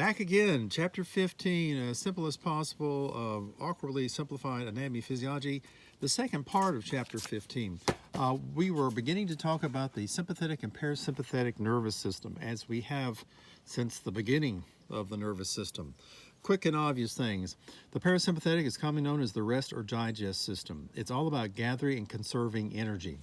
Back again, chapter 15, as simple as possible, awkwardly simplified anatomy physiology, the second part of chapter 15. We were beginning to talk about the sympathetic and parasympathetic nervous system, as we have since the beginning of the nervous system. Quick and obvious things. The parasympathetic is commonly known as the rest or digest system. It's all about gathering and conserving energy.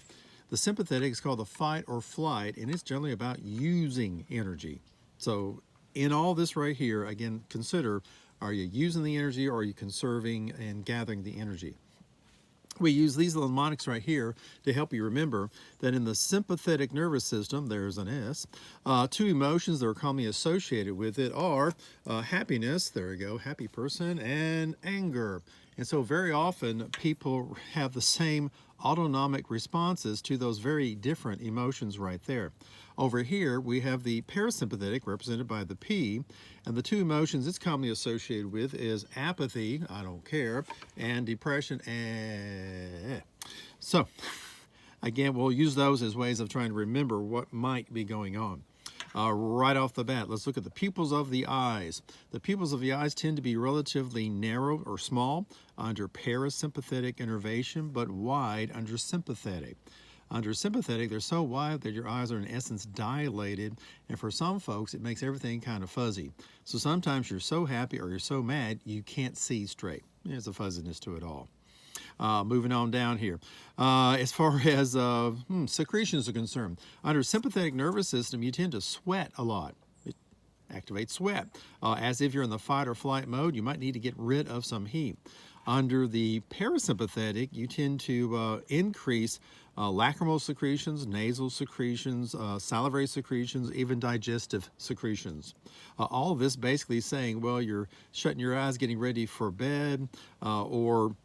The sympathetic is called the fight or flight, and it's generally about using energy. So in all this right here, again, consider, are you using the energy or are you conserving and gathering the energy? We use these little mnemonics right here to help you remember that in the sympathetic nervous system, there's an S, two emotions that are commonly associated with it are happiness, there we go, happy person, and anger. And so very often people have the same autonomic responses to those very different emotions right there. Over here, we have the parasympathetic, represented by the P, and the two emotions it's commonly associated with is apathy, I don't care, and depression, So, again, we'll use those as ways of trying to remember what might be going on. Right off the bat, let's look at the pupils of the eyes. The pupils of the eyes tend to be relatively narrow or small under parasympathetic innervation, but wide under sympathetic. Under sympathetic, they're so wide that your eyes are in essence dilated, and for some folks, it makes everything kind of fuzzy. So sometimes you're so happy or you're so mad, you can't see straight. There's a fuzziness to it all. Moving on down here. As far as secretions are concerned, under sympathetic nervous system, you tend to sweat a lot. It activates sweat. As if you're in the fight or flight mode, you might need to get rid of some heat. Under the parasympathetic, you tend to increase lacrimal secretions, nasal secretions, salivary secretions, even digestive secretions. All of this basically saying, well, you're shutting your eyes, getting ready for bed, or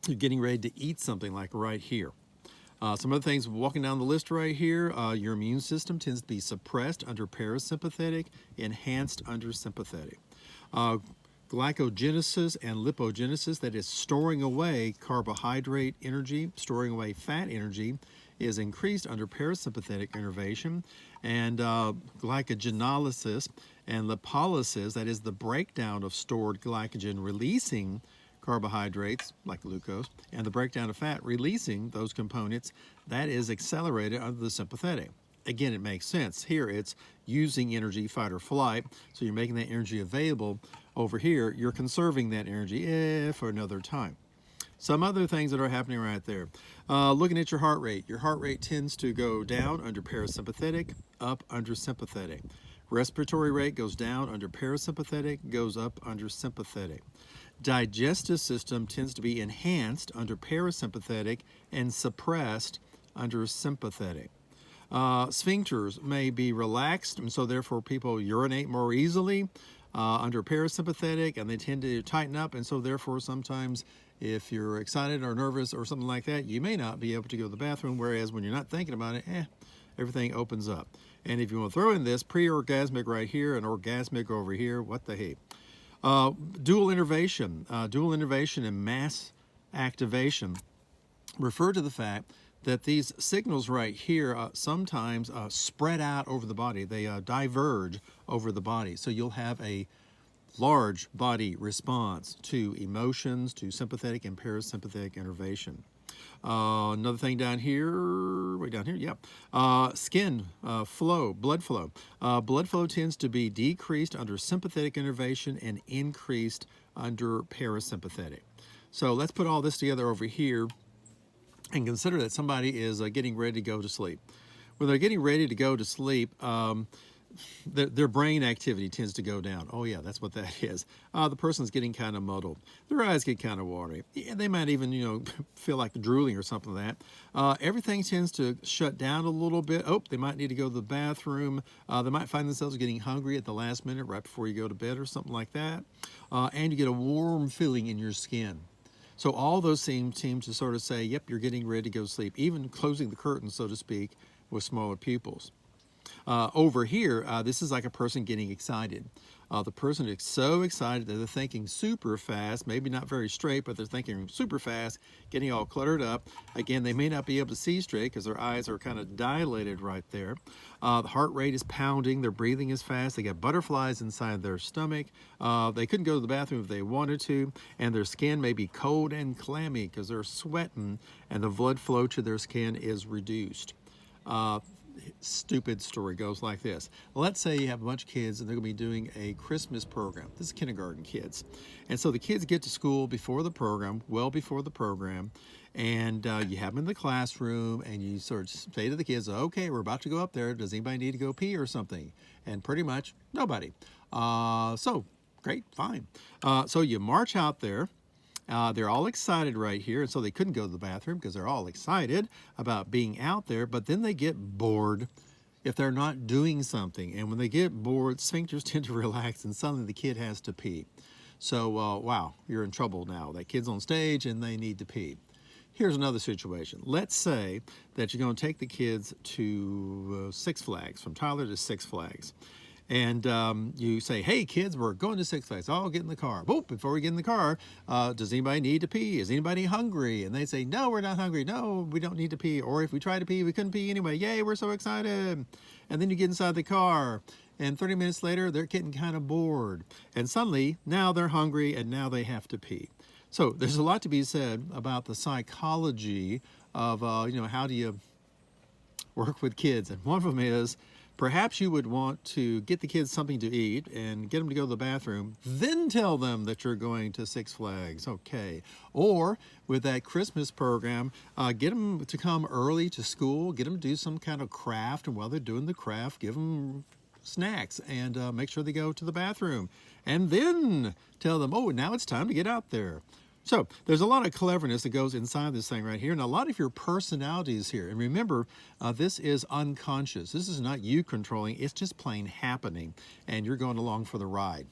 you're getting ready to eat something like right here. Some other things walking down the list right here, your immune system tends to be suppressed under parasympathetic, enhanced under sympathetic. Glycogenesis and lipogenesis, that is storing away carbohydrate energy, storing away fat energy, is increased under parasympathetic innervation. And glycogenolysis and lipolysis, that is the breakdown of stored glycogen, releasing carbohydrates like glucose, and the breakdown of fat, releasing those components, that is accelerated under the sympathetic. Again, it makes sense. Here it's using energy, fight or flight, so you're making that energy available. Over here, you're conserving that energy for another time. Some other things that are happening right there. Looking at your heart rate tends to go down under parasympathetic, up under sympathetic. Respiratory rate goes down under parasympathetic, goes up under sympathetic. Digestive system tends to be enhanced under parasympathetic and suppressed under sympathetic. Sphincters may be relaxed, and so therefore people urinate more easily under parasympathetic, and they tend to tighten up, and so therefore sometimes if you're excited or nervous or something like that, you may not be able to go to the bathroom, whereas when you're not thinking about it, everything opens up. And if you want to throw in this pre-orgasmic right here and orgasmic over here, what the hey? Dual innervation and mass activation refer to the fact that these signals right here sometimes spread out over the body. They diverge over the body. So you'll have a large body response to emotions, to sympathetic and parasympathetic innervation. Another thing down here, way down here, yep. Skin flow, blood flow. Blood flow tends to be decreased under sympathetic innervation and increased under parasympathetic. So let's put all this together over here and consider that somebody is getting ready to go to sleep. When they're getting ready to go to sleep, their brain activity tends to go down. Oh yeah, that's what that is. The person's getting kind of muddled. Their eyes get kind of watery. Yeah, they might even, feel like drooling or something like that. Everything tends to shut down a little bit. Oh, they might need to go to the bathroom. They might find themselves getting hungry at the last minute right before you go to bed or something like that. And you get a warm feeling in your skin. So all those seem to sort of say, yep, you're getting ready to go to sleep, even closing the curtains, so to speak, with smaller pupils. Over here, this is like a person getting excited. The person is so excited that they're thinking super fast, maybe not very straight, but they're thinking super fast, getting all cluttered up. Again, they may not be able to see straight because their eyes are kind of dilated right there. The heart rate is pounding, their breathing is fast, they got butterflies inside their stomach. They couldn't go to the bathroom if they wanted to, and their skin may be cold and clammy because they're sweating and the blood flow to their skin is reduced. Stupid story goes like this. Let's say you have a bunch of kids and they're going to be doing a Christmas program. This is kindergarten kids. And so the kids get to school before the program, well before the program, and you have them in the classroom and you sort of say to the kids, okay, we're about to go up there. Does anybody need to go pee or something? And pretty much nobody. So great, fine. So you march out there. They're all excited right here, and so they couldn't go to the bathroom because they're all excited about being out there, but then they get bored if they're not doing something. And when they get bored, sphincters tend to relax, and suddenly the kid has to pee. So, wow, you're in trouble now. That kid's on stage, and they need to pee. Here's another situation. Let's say that you're going to take the kids to Six Flags, from Tyler to Six Flags. And you say, hey, kids, we're going to Six Flags. All get in the car. Whoop, before we get in the car, does anybody need to pee? Is anybody hungry? And they say, no, we're not hungry. No, we don't need to pee. Or if we try to pee, we couldn't pee anyway. Yay, we're so excited. And then you get inside the car. And 30 minutes later, they're getting kind of bored. And suddenly, now they're hungry, and now they have to pee. So there's a lot to be said about the psychology of, how do you work with kids? And one of them is, perhaps you would want to get the kids something to eat and get them to go to the bathroom, then tell them that you're going to Six Flags, okay. Or with that Christmas program, get them to come early to school, get them to do some kind of craft, and while they're doing the craft, give them snacks and make sure they go to the bathroom. And then tell them, oh, now it's time to get out there. So there's a lot of cleverness that goes inside this thing right here, and a lot of your personality is here. And remember, this is unconscious. This is not you controlling. It's just plain happening, and you're going along for the ride.